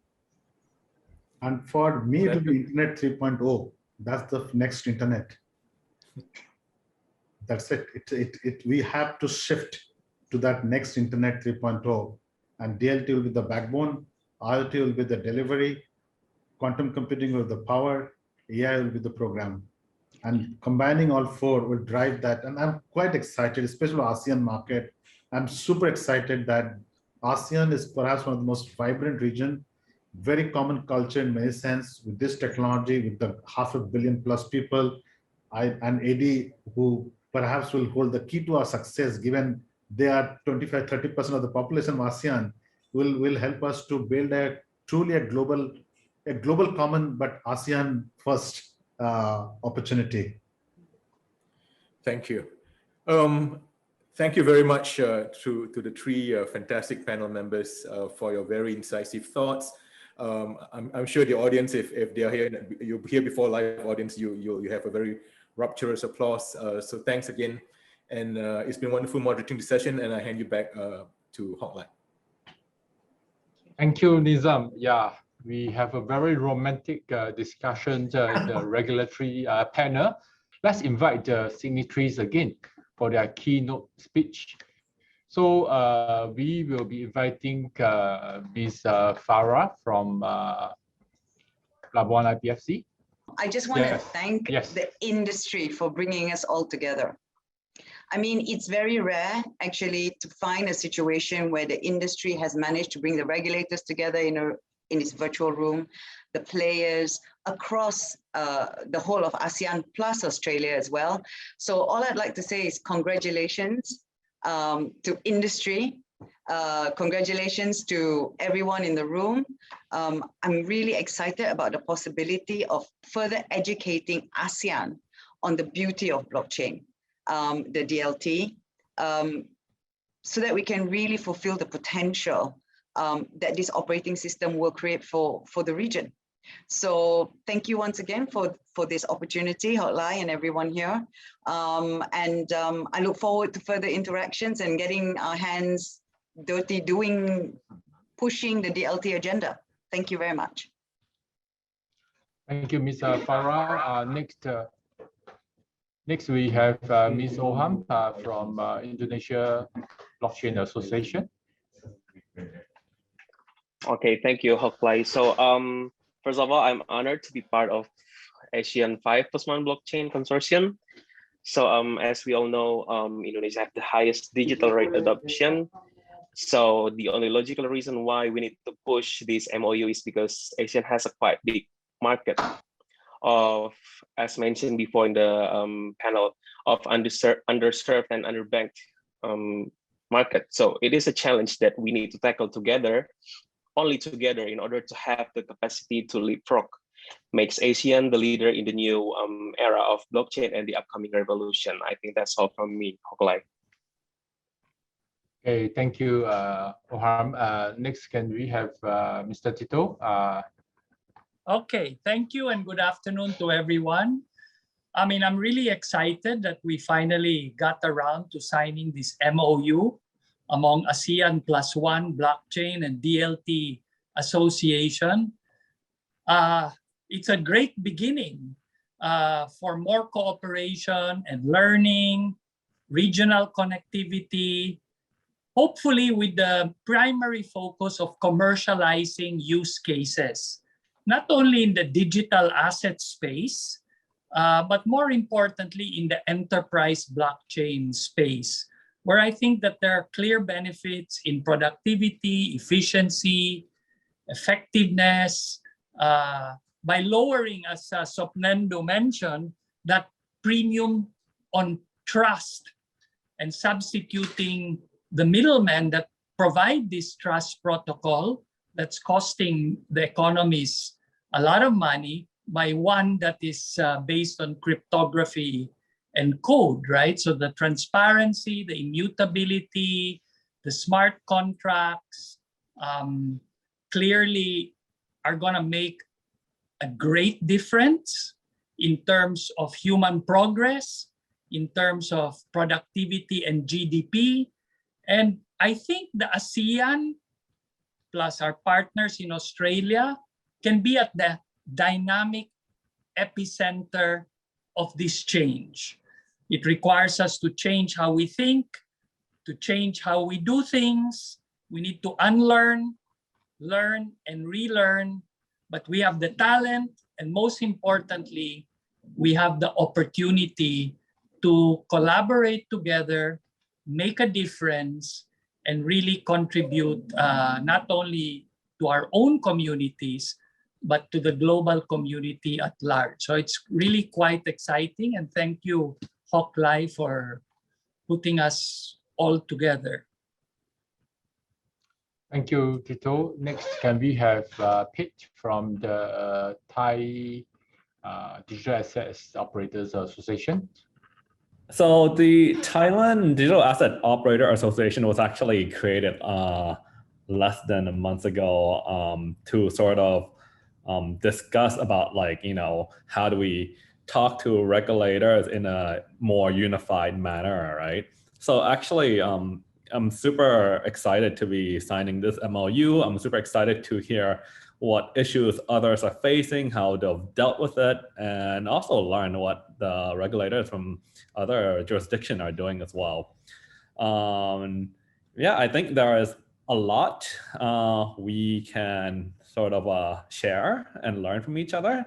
And for me, it will be Internet 3.0. That's the next internet. That's it. We have to shift to that next Internet 3.0. And DLT will be the backbone, IoT will be the delivery, quantum computing will be the power, AI will be the program. And combining all four will drive that. And I'm quite excited, especially the ASEAN market. I'm super excited that ASEAN is perhaps one of the most vibrant region, very common culture in many sense with this technology, with the 500 million plus people. And AD, who perhaps will hold the key to our success, given they are 25–30% of the population of ASEAN, will help us to build a truly a global common, but ASEAN first opportunity. Thank you. Thank you very much to the three fantastic panel members for your very incisive thoughts. I'm sure the audience, if they're here, you're here before live audience, you have a very rapturous applause. So thanks again. And it's been wonderful moderating the session, and I hand you back to Hock. Thank you, Nizam. Yeah, we have a very romantic discussion in the regulatory panel. Let's invite the signatories again for their keynote speech. So we will be inviting Ms. Farah from Labuan IBFC. I just want to thank the industry for bringing us all together. I mean, it's very rare actually to find a situation where the industry has managed to bring the regulators together in this virtual room, the players across the whole of ASEAN plus Australia as well. So all I'd like to say is congratulations to industry. Congratulations to everyone in the room. I'm really excited about the possibility of further educating ASEAN on the beauty of blockchain, the DLT, so that we can really fulfill the potential that this operating system will create for the region. So thank you once again for this opportunity, Hock and everyone here. I look forward to further interactions and getting our hands dirty, pushing the DLT agenda. Thank you very much. Thank you, Ms. Farah. Next we have Ms. Oham from Indonesia Blockchain Association. Okay, thank you, Hock. So first of all, I'm honored to be part of ASEAN 5+1 Blockchain Consortium. So as we all know, Indonesia has the highest digital rate adoption. So the only logical reason why we need to push this MOU is because ASEAN has a quite big market of, as mentioned before in the panel, of underserved and underbanked market. So it is a challenge that we need to tackle together, only together, in order to have the capacity to leapfrog makes ASEAN the leader in the new era of blockchain and the upcoming revolution. I think that's all from me, Hock. Okay, thank you, Oham. Next, can we have Mr. Tito? Okay, thank you and good afternoon to everyone. I mean, I'm really excited that we finally got around to signing this MOU among ASEAN +1 Blockchain and DLT Association. It's a great beginning for more cooperation and learning, regional connectivity, hopefully with the primary focus of commercializing use cases, not only in the digital asset space, but more importantly in the enterprise blockchain space, where I think that there are clear benefits in productivity, efficiency, effectiveness, by lowering, as Sopnendo mentioned, that premium on trust and substituting the middlemen that provide this trust protocol that's costing the economies a lot of money by one that is based on cryptography and code, right? So the transparency, the immutability, the smart contracts clearly are gonna make a great difference in terms of human progress, in terms of productivity and GDP. And I think the ASEAN plus our partners in Australia can be at the dynamic epicenter of this change. It requires us to change how we think, to change how we do things. We need to unlearn, learn, and relearn, but we have the talent, and most importantly, we have the opportunity to collaborate together, make a difference, and really contribute not only to our own communities, but to the global community at large. So it's really quite exciting, and thank you, Hock, for putting us all together. Thank you, Tito. Next, can we have Pete from the Thai Digital Assets Operators Association? So the Thailand Digital Asset Operator Association was actually created less than a month ago to sort of discuss about, like, you know, how do we talk to regulators in a more unified manner, right? So actually, I'm super excited to be signing this MOU. I'm super excited to hear what issues others are facing, how they've dealt with it, and also learn what the regulators from other jurisdictions are doing as well. Yeah, I think there is a lot we can sort of share and learn from each other.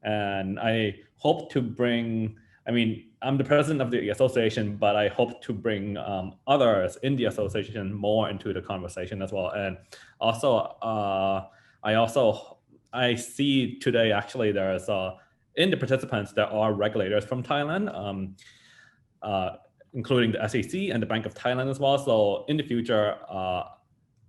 And I hope to bring, I mean, I'm the president of the association, but I hope to bring others in the association more into the conversation as well. And also, I see today, actually, there's in the participants, there are regulators from Thailand, including the SEC and the Bank of Thailand as well. So in the future,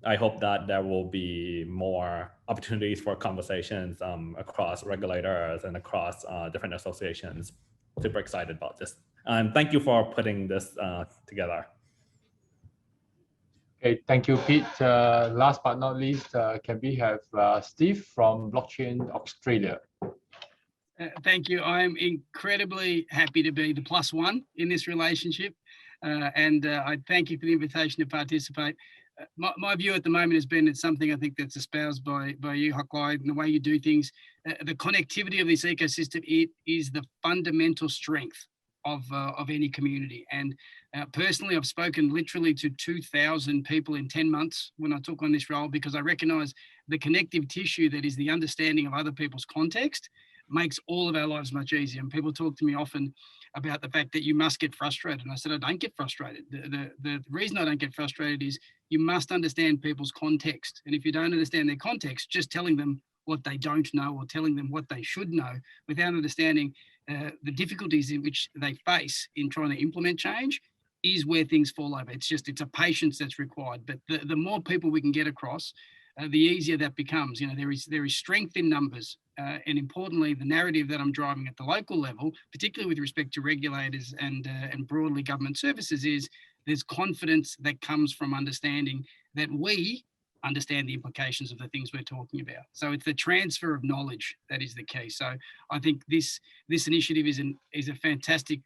I hope that there will be more opportunities for conversations across regulators and across different associations. Super excited about this. And thank you for putting this together. Okay, thank you, Pete. Last but not least, can we have Steve from Blockchain Australia? Thank you. I'm incredibly happy to be the +1 in this relationship. And I thank you for the invitation to participate. My view at the moment has been, it's something I think that's espoused by you, Hock, and the way you do things. The connectivity of this ecosystem, it is the fundamental strength of any community. And personally, I've spoken literally to 2,000 people in 10 months when I took on this role, because I recognize the connective tissue that is the understanding of other people's context makes all of our lives much easier. And people talk to me often about the fact that you must get frustrated. And I said, I don't get frustrated. The reason I don't get frustrated is you must understand people's context. And if you don't understand their context, just telling them what they don't know or telling them what they should know without understanding the difficulties in which they face in trying to implement change is where things fall over. It's a patience that's required. But the more people we can get across, the easier that becomes. You know, there is strength in numbers, and importantly, the narrative that I'm driving at the local level, particularly with respect to regulators and broadly government services, is there's confidence that comes from understanding that we understand the implications of the things we're talking about. So it's the transfer of knowledge that is the key. So I think this initiative is a fantastic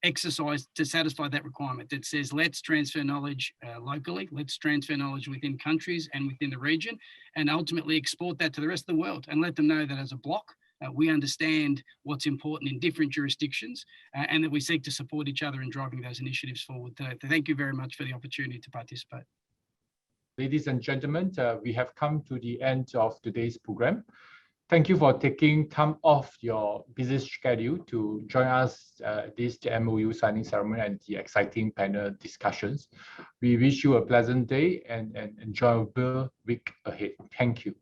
exercise to satisfy that requirement that says, let's transfer knowledge locally, let's transfer knowledge within countries and within the region, and ultimately export that to the rest of the world and let them know that as a bloc, we understand what's important in different jurisdictions and that we seek to support each other in driving those initiatives forward. Thank you very much for the opportunity to participate. Ladies and gentlemen, we have come to the end of today's program. Thank you for taking time off your busy schedule to join us this MOU signing ceremony and the exciting panel discussions. We wish you a pleasant day and enjoyable week ahead. Thank you.